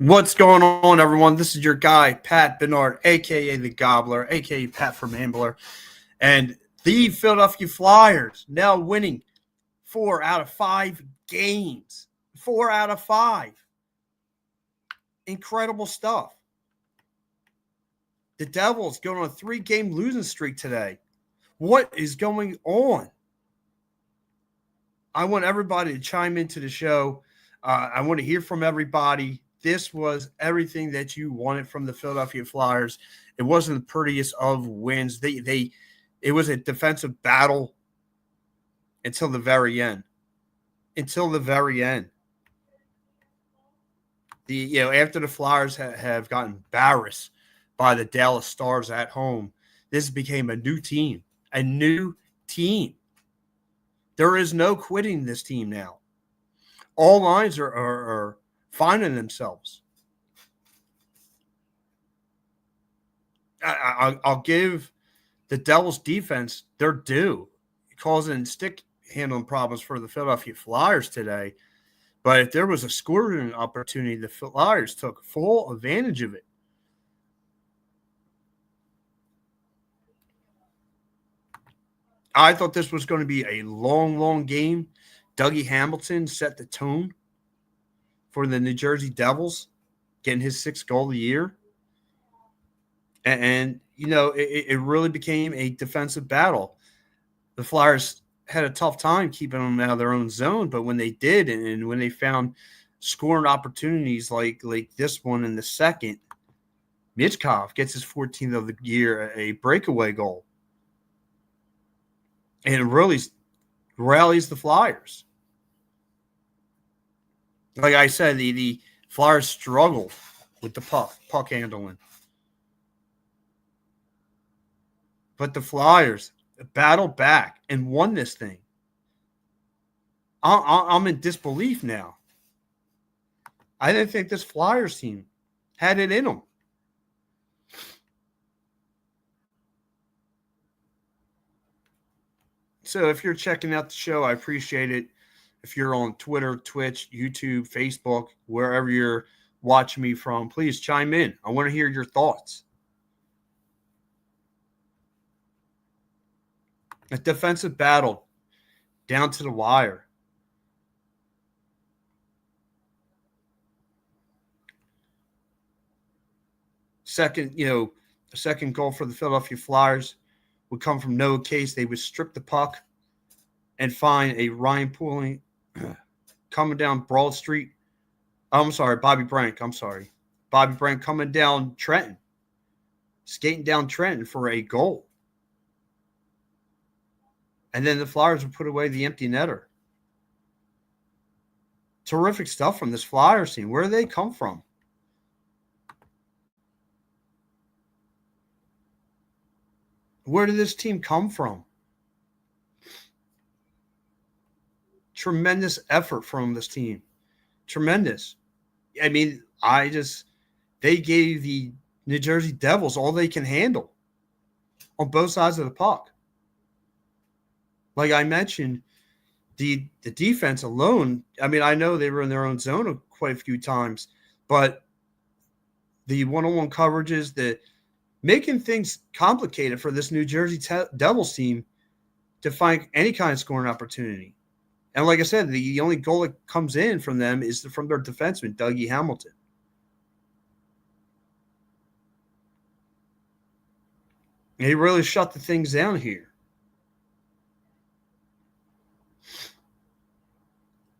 What's going on, everyone? This is your guy, Pat Bernard, a.k.a. The Gobbler, a.k.a. Pat from Ambler. And the Philadelphia Flyers now winning 4 out of 5 games. 4 out of 5. Incredible stuff. The Devils going on a 3-game losing streak today. What is going on? I want everybody to chime into the show. I want to hear from everybody. This was everything that you wanted from the Philadelphia Flyers. It wasn't the prettiest of wins. It was a defensive battle until the very end. Until the very end. After the Flyers have gotten embarrassed by the Dallas Stars at home, this became a new team. A new team. There is no quitting this team now. All lines are finding themselves. I'll give the Devils defense their due, causing stick handling problems for the Philadelphia Flyers today. But if there was a scoring opportunity, the Flyers took full advantage of it. I thought this was going to be a long, long game. Dougie Hamilton set the tone for the New Jersey Devils, getting his 6th goal of the year. And it really became a defensive battle. The Flyers had a tough time keeping them out of their own zone, but when they did, and when they found scoring opportunities like this one in the second, Michkov gets his 14th of the year, a breakaway goal. And it really rallies the Flyers. Like I said, the Flyers struggled with the puck handling. But the Flyers battled back and won this thing. I'm in disbelief now. I didn't think this Flyers team had it in them. So if you're checking out the show, I appreciate it. If you're on Twitter, Twitch, YouTube, Facebook, wherever you're watching me from, please chime in. I want to hear your thoughts. A defensive battle down to the wire. Second goal for the Philadelphia Flyers would come from Noah Case. They would strip the puck and find a Ryan Poehling coming down Broad Street. Bobby Brink. Bobby Brink coming down Trenton, skating down Trenton for a goal. And then the Flyers would put away the empty netter. Terrific stuff from this Flyers team. Where do they come from? Where did this team come from? Tremendous effort from this team. Tremendous. I mean, they gave the New Jersey Devils all they can handle on both sides of the puck. Like I mentioned, the defense alone, I mean, I know they were in their own zone quite a few times, but the one-on-one coverages, making things complicated for this New Jersey Devils team to find any kind of scoring opportunity. And like I said, the only goal that comes in from them is from their defenseman, Dougie Hamilton. And he really shut the things down here.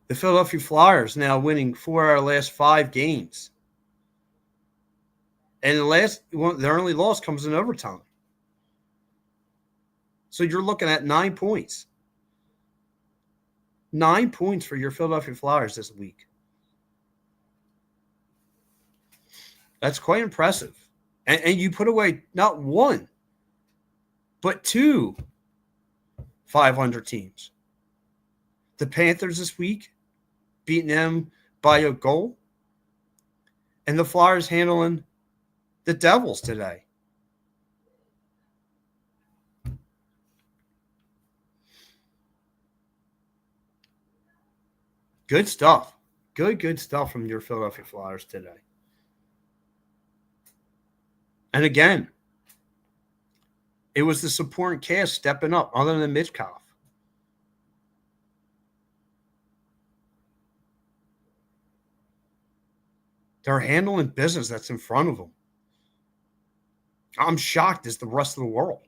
The Philadelphia Flyers now winning 4 out of the last 5 games. And their only loss comes in overtime. So you're looking at 9 points. 9 points for your Philadelphia Flyers this week. That's quite impressive. And you put away not one, but 2 500 teams. The Panthers this week, beating them by a goal. And the Flyers handling the Devils today. Good stuff. Good stuff from your Philadelphia Flyers today. And again, it was the supporting cast stepping up, other than Mitchkoff. They're handling business that's in front of them. I'm shocked as the rest of the world.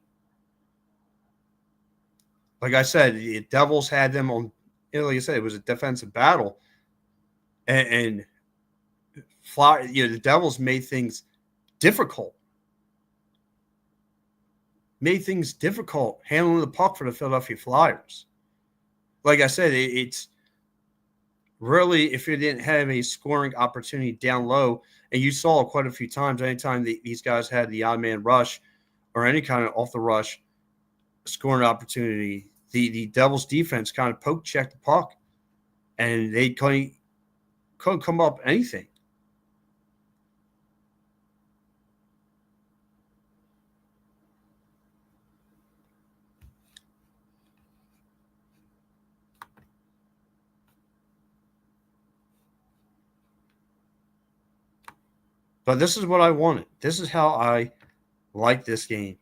Like I said, the Devils had them on, like I said, it was a defensive battle. And the Devils made things difficult. Made things difficult handling the puck for the Philadelphia Flyers. Like I said, it's really, if you didn't have a scoring opportunity down low, and you saw quite a few times, anytime these guys had the odd man rush or any kind of off the rush scoring opportunity, the Devils defense kind of poke checked the puck, and they couldn't come up anything. But this is what I wanted. This is how I liked this game.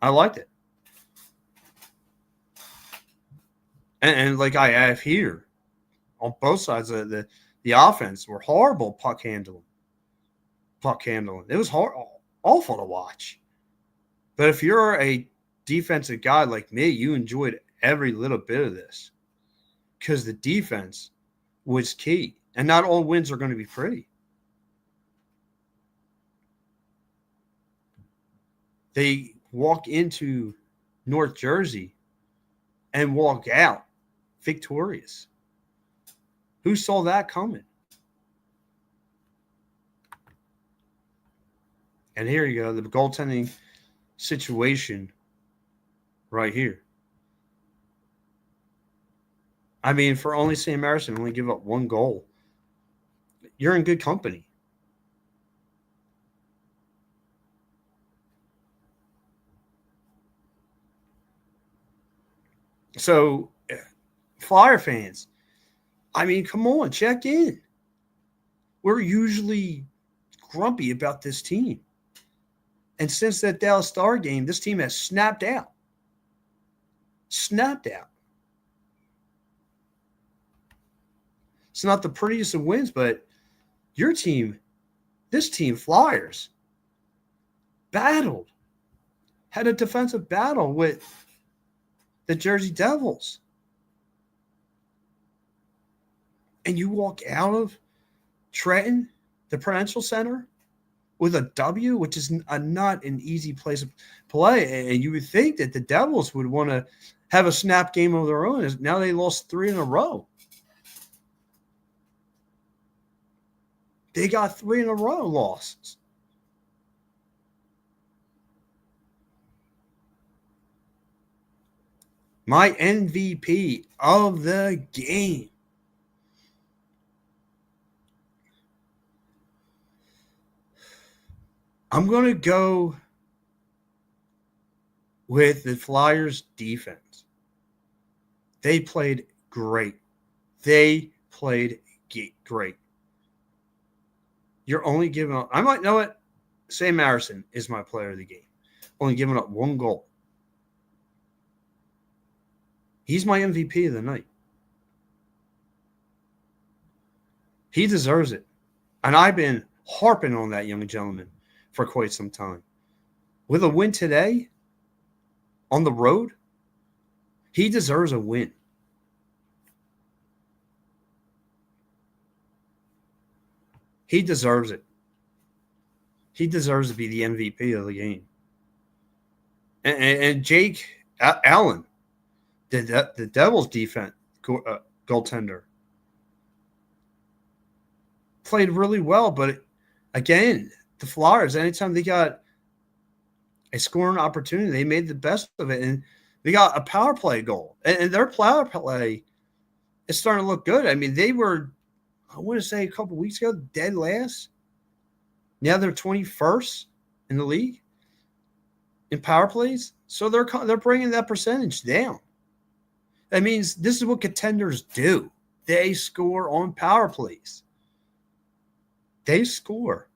I liked it. And like I have here, on both sides of the offense were horrible puck handling. It was awful to watch. But if you're a defensive guy like me, you enjoyed every little bit of this because the defense was key. And not all wins are going to be pretty. They walk into North Jersey and walk out victorious. Who saw that coming? And here you go, the goaltending situation right here. I mean, for only Sam Emerson only give up one goal, you're in good company. So, Flyer fans, I mean, come on, check in. We're usually grumpy about this team. And since that Dallas Star game, this team has snapped out. Snapped out. It's not the prettiest of wins, but your team, this team, Flyers, battled, had a defensive battle with the Jersey Devils. And you walk out of Trenton, the Prudential Center, with a W, which is not an easy place to play. And you would think that the Devils would want to have a snap game of their own. Now they lost 3 in a row. They got 3 in a row losses. My MVP of the game. I'm going to go with the Flyers defense. They played great. Great. You're only giving up. I might know it. Sam Harrison is my player of the game. Only giving up 1 goal. He's my MVP of the night. He deserves it. And I've been harping on that young gentleman for quite some time. With a win today on the road, he deserves a win. He deserves it. He deserves to be the MVP of the game. And Jake Allen, the Devils' defense goaltender, played really well. But again, the Flyers, anytime they got a scoring opportunity, they made the best of it. And they got a power play goal. And their power play is starting to look good. I mean, they were, I want to say a couple weeks ago, dead last. Now they're 21st in the league in power plays. So they're bringing that percentage down. That means this is what contenders do. They score on power plays. They score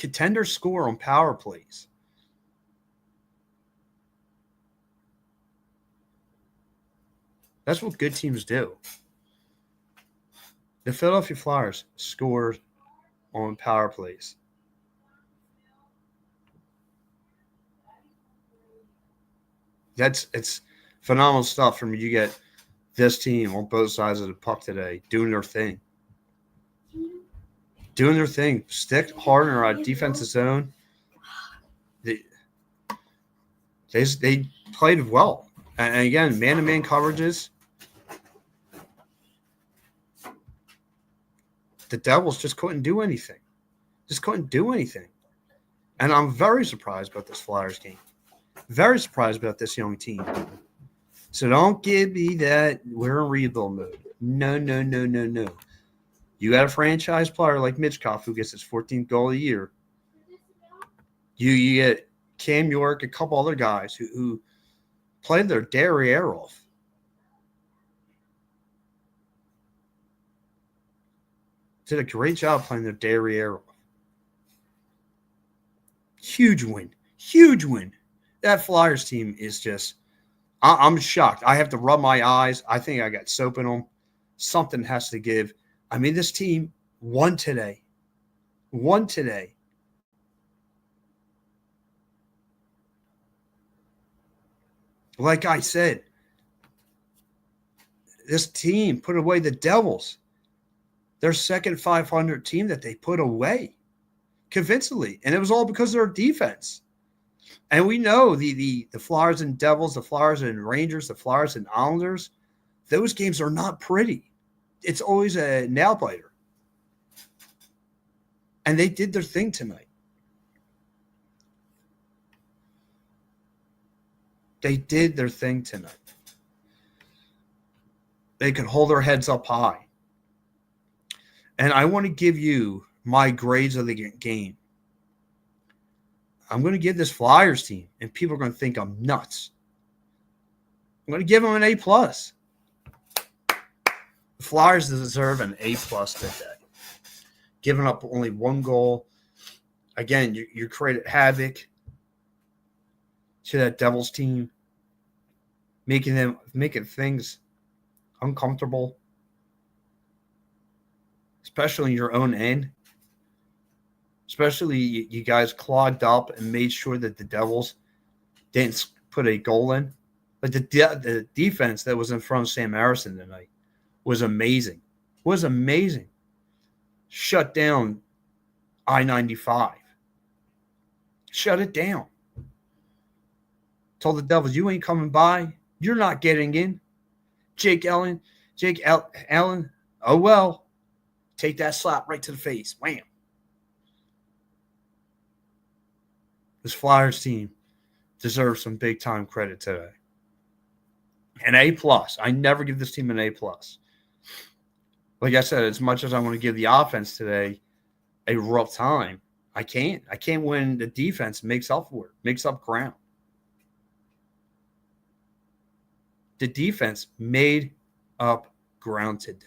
Contenders score on power plays. That's what good teams do. The Philadelphia Flyers scored on power plays. It's phenomenal stuff from you get this team on both sides of the puck today doing their thing. Doing their thing. Stick hard in our defensive zone. They played well. And again, man-to-man coverages. The Devils just couldn't do anything. And I'm very surprised about this Flyers game. Very surprised about this young team. So don't give me that we're in rebuild mode. No. You got a franchise player like Mitchkov who gets his 14th goal a year. You get Cam York, a couple other guys who played their derriere off. Did a great job playing their derriere off. Huge win. That Flyers team is just – I'm shocked. I have to rub my eyes. I think I got soap in them. Something has to give. I mean, this team won today. Like I said, this team put away the Devils. Their second 500 team that they put away convincingly. And it was all because of their defense. And we know the Flyers and Devils, the Flyers and Rangers, the Flyers and Islanders, those games are not pretty. It's always a nail biter. And they did their thing tonight. They did their thing tonight. They could hold their heads up high. And I want to give you my grades of the game. I'm going to give this Flyers team, and people are going to think I'm nuts. I'm going to give them an A+. The Flyers deserve an A+ today. Giving up only one goal. Again, you created havoc to that Devils team, making things uncomfortable, especially in your own end. Especially you guys clogged up and made sure that the Devils didn't put a goal in. But the defense that was in front of Sam Harrison tonight was amazing. Shut down I-95. Shut it down. Told the Devils, you ain't coming by. You're not getting in. Jake Allen, oh well. Take that slap right to the face. Wham. This Flyers team deserves some big-time credit today. An A+. I never give this team an A+. Like I said, as much as I want to give the offense today a rough time, I can't. I can't when the defense makes up for it, makes up ground. The defense made up ground today.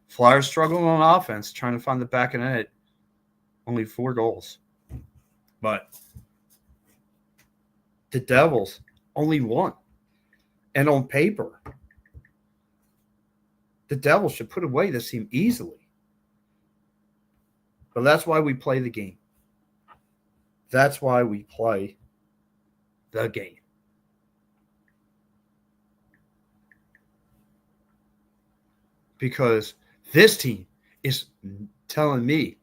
Flyers struggling on offense, trying to find the back of the net. Only 4 goals. But the Devils only 1. And on paper, the Devils should put away this team easily. But that's why we play the game. That's why we play the game. Because this team is telling me,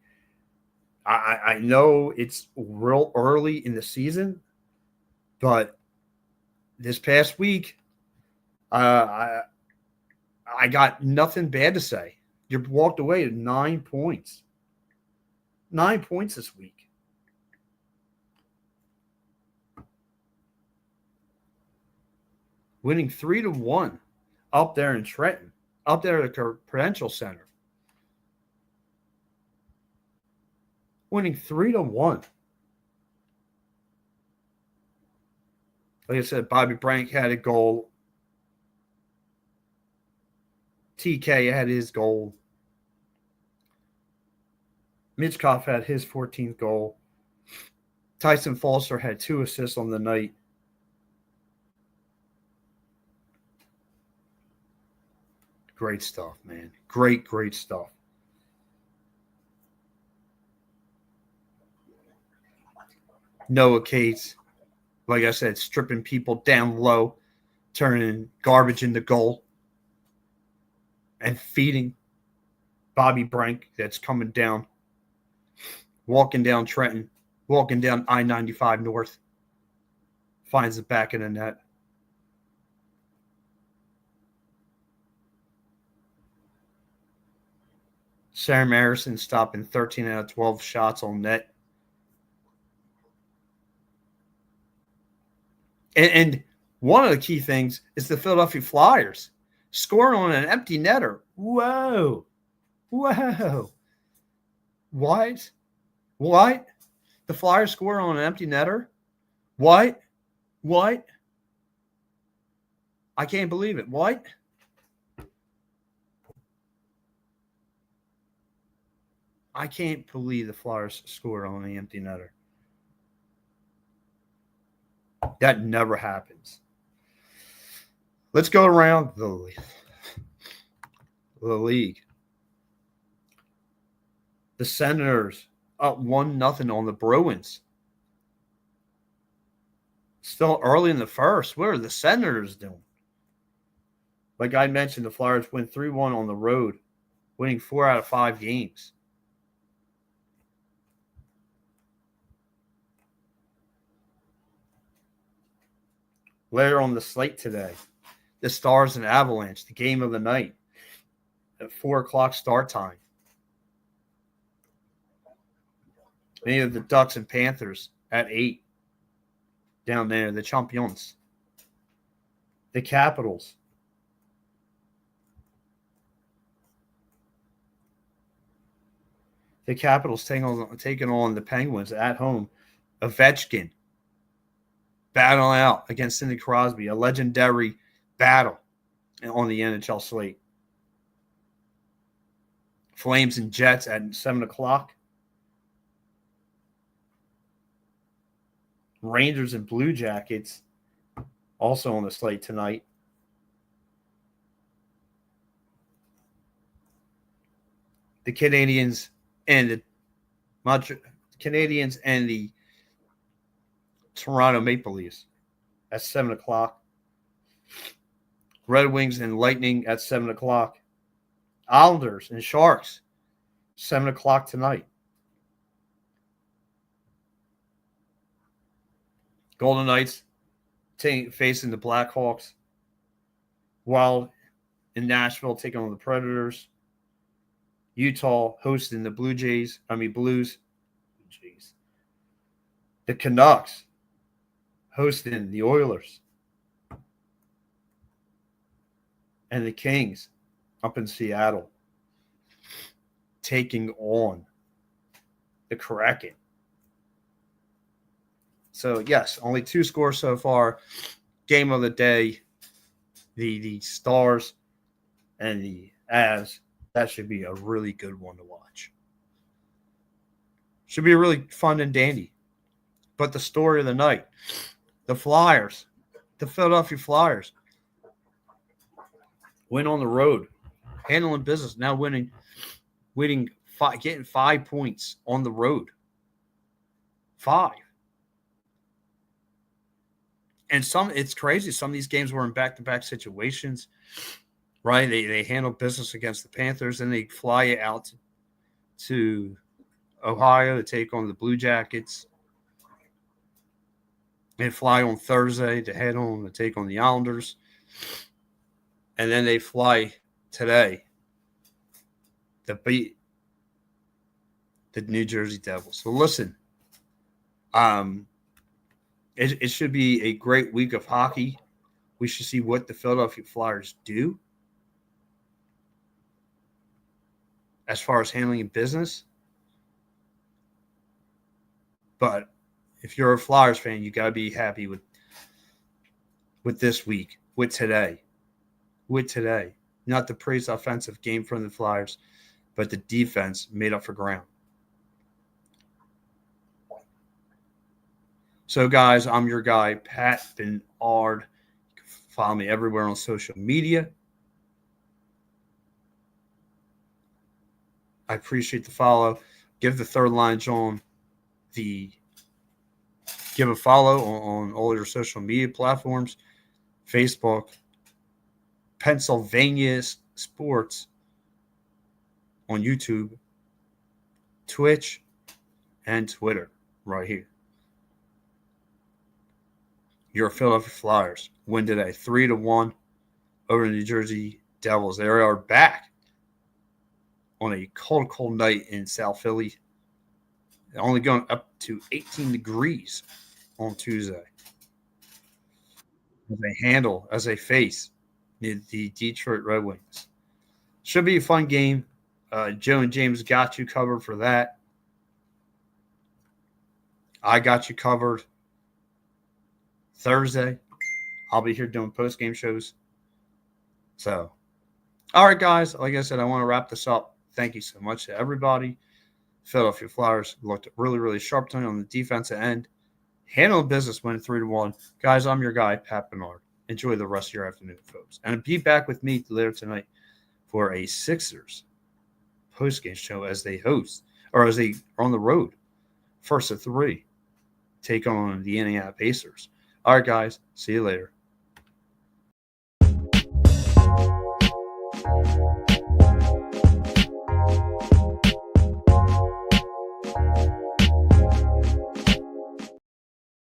I know it's real early in the season, but this past week, I got nothing bad to say. You walked away at 9 points. 9 points this week. Winning 3-1 up there in Trenton, up there at the Prudential Center. Winning 3-1. Like I said, Bobby Brank had a goal TK had his goal. Mitchkov had his 14th goal. Tyson Foster had 2 assists on the night. Great stuff, man. Great stuff. Noah Cates, like I said, stripping people down low, turning garbage into goal, and feeding Bobby Brink that's coming down, walking down Trenton, walking down I-95 North, finds the back of the net. Sam Harrison stopping 13 out of 12 shots on net. And one of the key things is the Philadelphia Flyers scoring on an empty netter. Whoa. What? The Flyers score on an empty netter? What? I can't believe it. What? I can't believe the Flyers scored on an empty netter. That never happens. Let's go around the league. The Senators up 1-0 on the Bruins. Still early in the first. What are the Senators doing? Like I mentioned, the Flyers win 3-1 on the road, winning 4 out of 5 games. Later on the slate today, the Stars and Avalanche, the game of the night at 4 o'clock start time. Many of the Ducks and Panthers at 8 down there, the Champions. The Capitals. The Capitals taking on the Penguins at home. Ovechkin battling out against Sidney Crosby, a legendary battle on the NHL slate. Flames and Jets at 7 o'clock. Rangers and Blue Jackets also on the slate tonight. The Canadians and the Toronto Maple Leafs at 7 o'clock. Red Wings and Lightning at 7 o'clock. Islanders and Sharks, 7 o'clock tonight. Golden Knights facing the Blackhawks. Wild in Nashville taking on the Predators. Utah hosting the Blues. The Canucks hosting the Oilers. And the Kings up in Seattle taking on the Kraken. So, yes, only 2 scores so far. Game of the day, the Stars and the Avs. That should be a really good one to watch. Should be really fun and dandy. But the story of the night, the Flyers, the Philadelphia Flyers, win on the road, handling business, now getting 5 points on the road. 5. And it's crazy. Some of these games were in back-to-back situations, right? They handle business against the Panthers, and they fly out to Ohio to take on the Blue Jackets. They fly on Thursday to head home to take on the Islanders. And then they fly today to beat the New Jersey Devils. So listen, it should be a great week of hockey. We should see what the Philadelphia Flyers do as far as handling business. But if you're a Flyers fan, you got to be happy with this week, with today. not the praise offensive game from the Flyers, but the defense made up for ground. So, guys, I'm your guy, Pat Bernard. You can follow me everywhere on social media. I appreciate the follow. Give the third line, Jawn, give a follow on all your social media platforms, Facebook, Pennsylvania Sports on YouTube, Twitch, and Twitter right here. Your Philadelphia Flyers win today 3-1 over the New Jersey Devils. They are back on a cold, cold night in South Philly. Only going up to 18 degrees on Tuesday. As they face the Detroit Red Wings. Should be a fun game. Joe and James got you covered for that. I got you covered Thursday. I'll be here doing post-game shows. So, all right, guys. Like I said, I want to wrap this up. Thank you so much to everybody. Philadelphia Flyers looked really, really sharp tonight on the defensive end. Handled business, win 3-1. Guys, I'm your guy, Pat Bernard. Enjoy the rest of your afternoon, folks. And be back with me later tonight for a Sixers post-game show as they host, or as they are on the road. First of 3. Take on the Indiana Pacers. All right, guys. See you later.